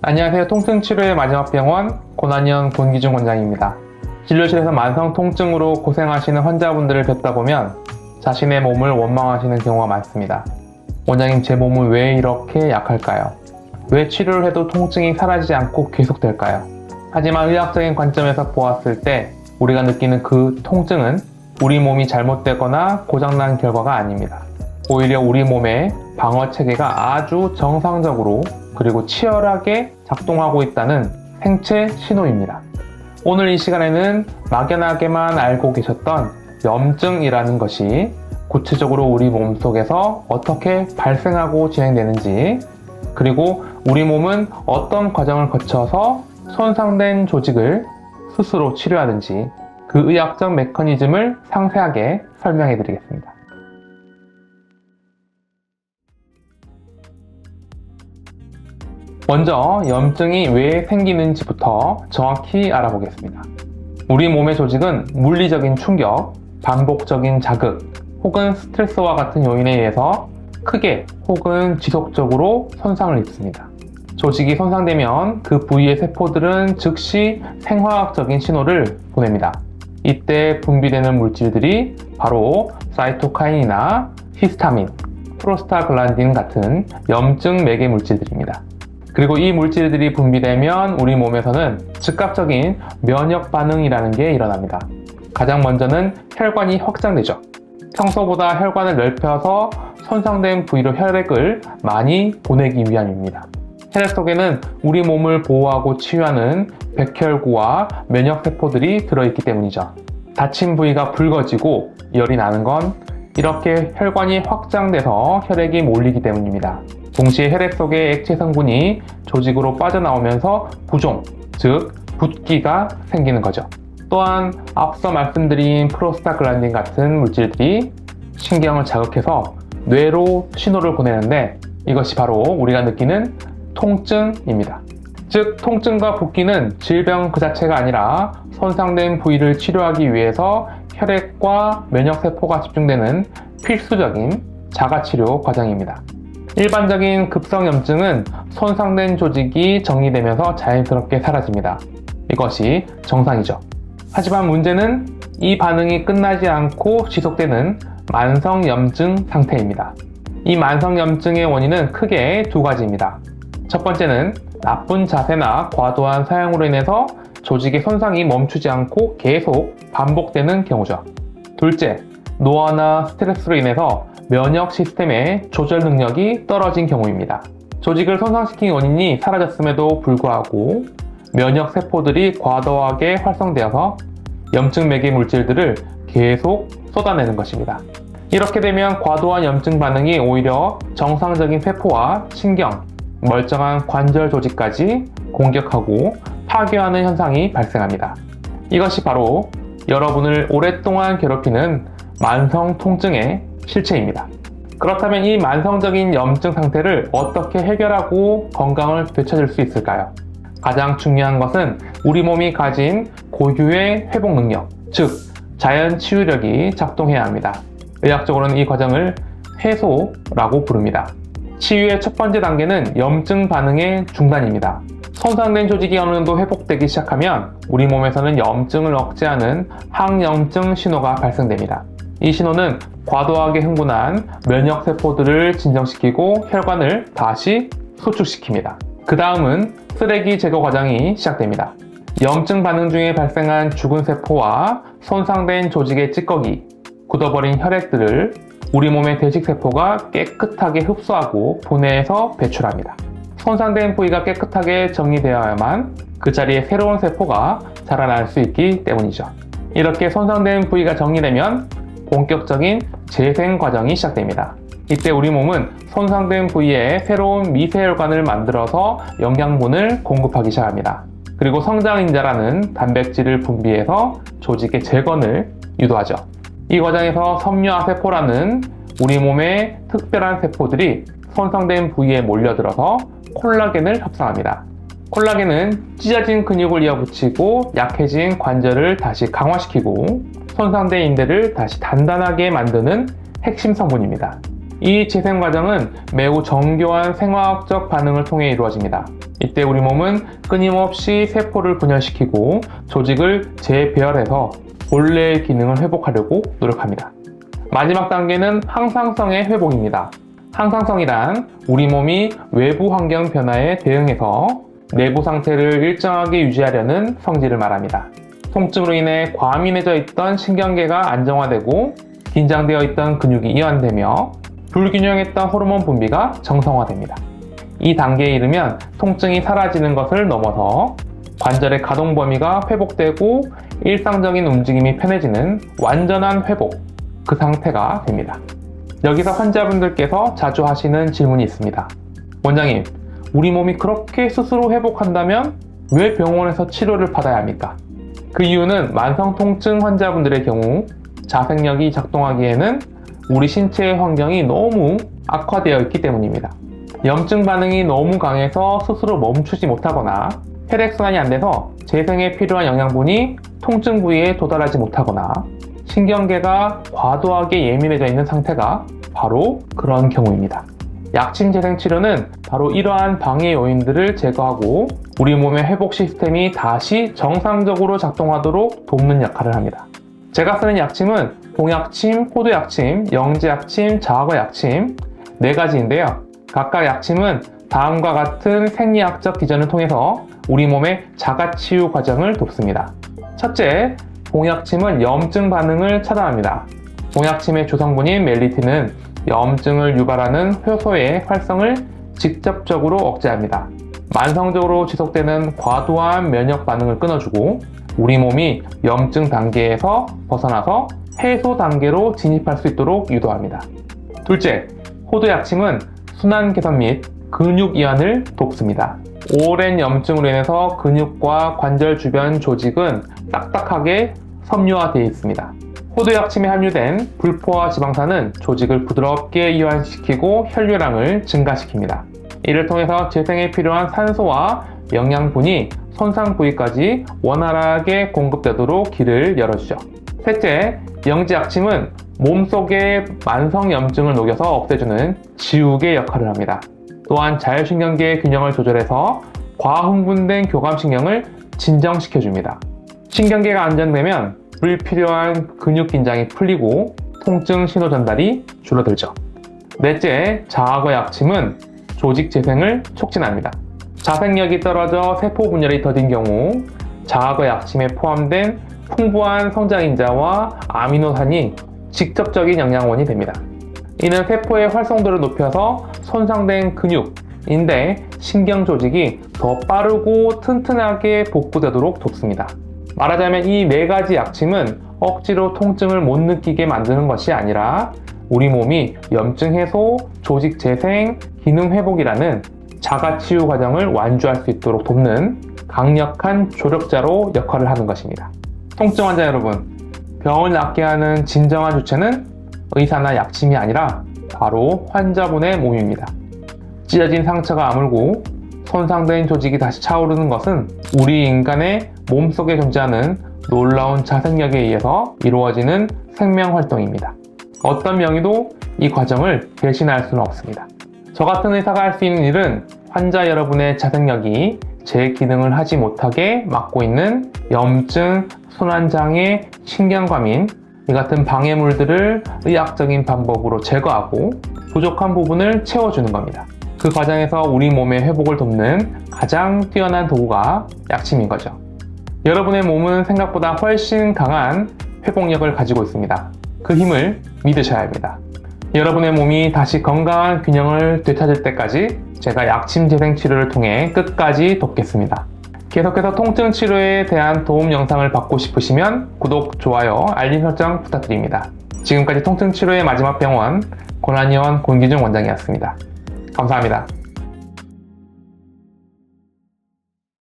안녕하세요. 통증치료의 마지막 병원 고난이원 권기중 원장입니다. 진료실에서 만성 통증으로 고생하시는 환자분들을 뵙다 보면 자신의 몸을 원망하시는 경우가 많습니다. 원장님, 제 몸은 왜 이렇게 약할까요? 왜 치료를 해도 통증이 사라지지 않고 계속될까요? 하지만 의학적인 관점에서 보았을 때 우리가 느끼는 그 통증은 우리 몸이 잘못되거나 고장난 결과가 아닙니다. 오히려 우리 몸의 방어 체계가 아주 정상적으로 그리고 치열하게 작동하고 있다는 생체 신호입니다. 오늘 이 시간에는 막연하게만 알고 계셨던 염증이라는 것이 구체적으로 우리 몸속에서 어떻게 발생하고 진행되는지, 그리고 우리 몸은 어떤 과정을 거쳐서 손상된 조직을 스스로 치료하든지 그 의학적 메커니즘을 상세하게 설명해 드리겠습니다. 먼저 염증이 왜 생기는지부터 정확히 알아보겠습니다. 우리 몸의 조직은 물리적인 충격, 반복적인 자극, 혹은 스트레스와 같은 요인에 의해서 크게 혹은 지속적으로 손상을 입습니다. 조직이 손상되면 그 부위의 세포들은 즉시 생화학적인 신호를 보냅니다. 이때 분비되는 물질들이 바로 사이토카인이나 히스타민, 프로스타글란딘 같은 염증 매개 물질들입니다. 그리고 이 물질들이 분비되면 우리 몸에서는 즉각적인 면역 반응이라는 게 일어납니다. 가장 먼저는 혈관이 확장되죠. 평소보다 혈관을 넓혀서 손상된 부위로 혈액을 많이 보내기 위함입니다. 혈액 속에는 우리 몸을 보호하고 치유하는 백혈구와 면역세포들이 들어있기 때문이죠. 다친 부위가 붉어지고 열이 나는 건 이렇게 혈관이 확장돼서 혈액이 몰리기 때문입니다. 동시에 혈액 속의 액체 성분이 조직으로 빠져나오면서 부종, 즉 붓기가 생기는 거죠. 또한 앞서 말씀드린 프로스타글란딘 같은 물질들이 신경을 자극해서 뇌로 신호를 보내는데 이것이 바로 우리가 느끼는 통증입니다. 즉, 통증과 붓기는 질병 그 자체가 아니라 손상된 부위를 치료하기 위해서 혈액과 면역세포가 집중되는 필수적인 자가치료 과정입니다. 일반적인 급성염증은 손상된 조직이 정리되면서 자연스럽게 사라집니다. 이것이 정상이죠. 하지만 문제는 이 반응이 끝나지 않고 지속되는 만성염증 상태입니다. 이 만성염증의 원인은 크게 두 가지입니다. 첫 번째는 나쁜 자세나 과도한 사용으로 인해서 조직의 손상이 멈추지 않고 계속 반복되는 경우죠. 둘째, 노화나 스트레스로 인해서 면역 시스템의 조절 능력이 떨어진 경우입니다. 조직을 손상시킨 원인이 사라졌음에도 불구하고 면역 세포들이 과도하게 활성되어서 염증 매개 물질들을 계속 쏟아내는 것입니다. 이렇게 되면 과도한 염증 반응이 오히려 정상적인 세포와 신경, 멀쩡한 관절 조직까지 공격하고 파괴하는 현상이 발생합니다. 이것이 바로 여러분을 오랫동안 괴롭히는 만성 통증의 실체입니다. 그렇다면 이 만성적인 염증 상태를 어떻게 해결하고 건강을 되찾을 수 있을까요? 가장 중요한 것은 우리 몸이 가진 고유의 회복 능력, 즉 자연 치유력이 작동해야 합니다. 의학적으로는 이 과정을 해소라고 부릅니다. 치유의 첫 번째 단계는 염증 반응의 중단입니다. 손상된 조직이 어느 정도 회복되기 시작하면 우리 몸에서는 염증을 억제하는 항염증 신호가 발생됩니다. 이 신호는 과도하게 흥분한 면역세포들을 진정시키고 혈관을 다시 수축시킵니다. 그 다음은 쓰레기 제거 과정이 시작됩니다. 염증 반응 중에 발생한 죽은 세포와 손상된 조직의 찌꺼기, 굳어버린 혈액들을 우리 몸의 대식세포가 깨끗하게 흡수하고 분해해서 배출합니다. 손상된 부위가 깨끗하게 정리되어야만 그 자리에 새로운 세포가 자라날 수 있기 때문이죠. 이렇게 손상된 부위가 정리되면 본격적인 재생 과정이 시작됩니다. 이때 우리 몸은 손상된 부위에 새로운 미세혈관을 만들어서 영양분을 공급하기 시작합니다. 그리고 성장인자라는 단백질을 분비해서 조직의 재건을 유도하죠. 이 과정에서 섬유화 세포라는 우리 몸의 특별한 세포들이 손상된 부위에 몰려들어서 콜라겐을 합성합니다. 콜라겐은 찢어진 근육을 이어붙이고 약해진 관절을 다시 강화시키고 손상된 인대를 다시 단단하게 만드는 핵심 성분입니다. 이 재생 과정은 매우 정교한 생화학적 반응을 통해 이루어집니다. 이때 우리 몸은 끊임없이 세포를 분열시키고 조직을 재배열해서 본래의 기능을 회복하려고 노력합니다. 마지막 단계는 항상성의 회복입니다. 항상성이란 우리 몸이 외부 환경 변화에 대응해서 내부 상태를 일정하게 유지하려는 성질을 말합니다. 통증으로 인해 과민해져 있던 신경계가 안정화되고 긴장되어 있던 근육이 이완되며 불균형했던 호르몬 분비가 정상화됩니다. 이 단계에 이르면 통증이 사라지는 것을 넘어서 관절의 가동 범위가 회복되고 일상적인 움직임이 편해지는 완전한 회복, 그 상태가 됩니다. 여기서 환자분들께서 자주 하시는 질문이 있습니다. 원장님, 우리 몸이 그렇게 스스로 회복한다면 왜 병원에서 치료를 받아야 합니까? 그 이유는 만성 통증 환자분들의 경우 자생력이 작동하기에는 우리 신체의 환경이 너무 악화되어 있기 때문입니다. 염증 반응이 너무 강해서 스스로 멈추지 못하거나 혈액순환이 안 돼서 재생에 필요한 영양분이 통증 부위에 도달하지 못하거나 신경계가 과도하게 예민해져 있는 상태가 바로 그런 경우입니다. 약침 재생 치료는 바로 이러한 방해 요인들을 제거하고 우리 몸의 회복 시스템이 다시 정상적으로 작동하도록 돕는 역할을 합니다. 제가 쓰는 약침은 봉약침, 호두약침, 영지약침, 자아과약침 4가지인데요. 각각 약침은 다음과 같은 생리학적 기전을 통해서 우리 몸의 자가치유 과정을 돕습니다. 첫째, 봉약침은 염증 반응을 차단합니다. 봉약침의 주성분인 멜리틴은 염증을 유발하는 효소의 활성을 직접적으로 억제합니다. 만성적으로 지속되는 과도한 면역 반응을 끊어주고 우리 몸이 염증 단계에서 벗어나서 해소 단계로 진입할 수 있도록 유도합니다. 둘째, 호두약침은 순환 개선 및 근육 이완을 돕습니다. 오랜 염증으로 인해서 근육과 관절 주변 조직은 딱딱하게 섬유화되어 있습니다. 호두약침에 함유된 불포화 지방산은 조직을 부드럽게 이완시키고 혈류량을 증가시킵니다. 이를 통해서 재생에 필요한 산소와 영양분이 손상 부위까지 원활하게 공급되도록 길을 열어주죠. 셋째, 영지약침은 몸속의 만성 염증을 녹여서 없애주는 지우개 역할을 합니다. 또한 자율신경계의 균형을 조절해서 과흥분된 교감신경을 진정시켜줍니다. 신경계가 안정되면 불필요한 근육 긴장이 풀리고 통증 신호 전달이 줄어들죠. 넷째, 자아과약침은 조직 재생을 촉진합니다. 자생력이 떨어져 세포 분열이 더딘 경우 자아과약침에 포함된 풍부한 성장인자와 아미노산이 직접적인 영양원이 됩니다. 이는 세포의 활성도를 높여서 손상된 근육, 인대, 신경 조직이 더 빠르고 튼튼하게 복구되도록 돕습니다. 말하자면 이 4가지 약침은 억지로 통증을 못 느끼게 만드는 것이 아니라 우리 몸이 염증 해소, 조직 재생, 기능 회복이라는 자가치유 과정을 완주할 수 있도록 돕는 강력한 조력자로 역할을 하는 것입니다. 통증 환자 여러분, 병을 낫게 하는 진정한 주체는 의사나 약침이 아니라 바로 환자분의 몸입니다. 찢어진 상처가 아물고 손상된 조직이 다시 차오르는 것은 우리 인간의 몸속에 존재하는 놀라운 자생력에 의해서 이루어지는 생명활동입니다. 어떤 명의도 이 과정을 대신할 수는 없습니다. 저 같은 의사가 할 수 있는 일은 환자 여러분의 자생력이 제 기능을 하지 못하게 막고 있는 염증, 순환장애, 신경과민, 이 같은 방해물들을 의학적인 방법으로 제거하고 부족한 부분을 채워주는 겁니다. 그 과정에서 우리 몸의 회복을 돕는 가장 뛰어난 도구가 약침인 거죠. 여러분의 몸은 생각보다 훨씬 강한 회복력을 가지고 있습니다. 그 힘을 믿으셔야 합니다. 여러분의 몸이 다시 건강한 균형을 되찾을 때까지 제가 약침 재생 치료를 통해 끝까지 돕겠습니다. 계속해서 통증 치료에 대한 도움 영상을 받고 싶으시면 구독, 좋아요, 알림 설정 부탁드립니다. 지금까지 통증 치료의 마지막 병원 권한의원 권기중 원장이었습니다. 감사합니다.